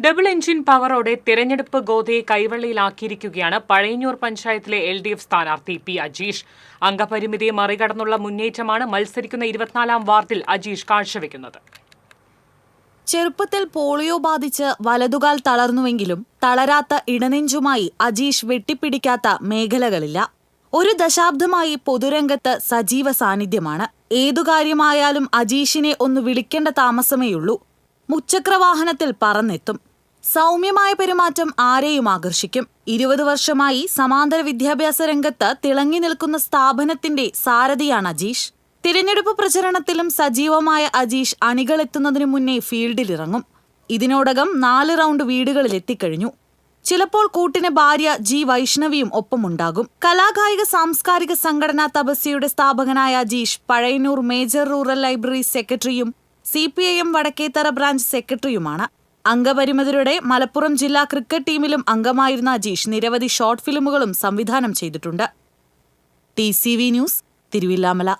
Double engine പവറോടെ തിരഞ്ഞെടുപ്പ് ഗോതയെ കൈവെള്ളിയിലാക്കിയിരിക്കുകയാണ് പഴയന്നൂർ പഞ്ചായത്തിലെ LDF സ്ഥാനാർത്ഥി P. അജീഷ്. അംഗപരിമിതിയെ മറികടന്നുള്ള മുന്നേറ്റമാണ് മത്സരിക്കുന്ന 24-ാം വാർഡിൽ അജീഷ് കാഴ്ചവെക്കുന്നത്. ചെറുപ്പത്തിൽ പോളിയോ ബാധിച്ച് വലതുകാൽ തളർന്നുവെങ്കിലും തളരാത്ത ഇടനെഞ്ചുമായി അജീഷ് വെട്ടിപ്പിടിക്കാത്ത മേഖലകളില്ല. ഒരു ദശാബ്ദമായി പൊതുരംഗത്ത് സജീവ സാന്നിധ്യമാണ്. ഏതു കാര്യമായാലും അജീഷിനെ ഒന്ന് വിളിക്കേണ്ട താമസമേയുള്ളൂ. മുച്ചക്രവാഹനത്തിൽ പറന്നെത്തും. സൗമ്യമായ പെരുമാറ്റം ആരെയും ആകർഷിക്കും. 20 വർഷമായി സമാന്തര വിദ്യാഭ്യാസ രംഗത്ത് തിളങ്ങി നിൽക്കുന്ന സ്ഥാപനത്തിന്റെ സാരഥിയാണ് അജീഷ്. തിരഞ്ഞെടുപ്പ് പ്രചരണത്തിലും സജീവമായ അജീഷ് അണികളെത്തുന്നതിനു മുന്നേ ഫീൽഡിലിറങ്ങും. ഇതിനോടകം 4 റൗണ്ട് വീടുകളിൽ എത്തിക്കഴിഞ്ഞു. ചിലപ്പോൾ കൂട്ടിന് ഭാര്യ G. വൈഷ്ണവിയും ഒപ്പമുണ്ടാകും. കലാകായിക സാംസ്കാരിക സംഘടനാ തപസ്യയുടെ സ്ഥാപകനായ Ajeesh Pazhayannur major rural library സെക്രട്ടറിയും CPIM വടക്കേത്തറ ബ്രാഞ്ച് സെക്രട്ടറിയുമാണ്. അംഗപരിമിതരുടെ മലപ്പുറം ജില്ലാ ക്രിക്കറ്റ് ടീമിലും അംഗമായിരുന്ന അജീഷ് നിരവധി ഷോർട്ട് ഫിലിമുകളും സംവിധാനം ചെയ്തിട്ടുണ്ട്. TCV news, Thiruvilwamala.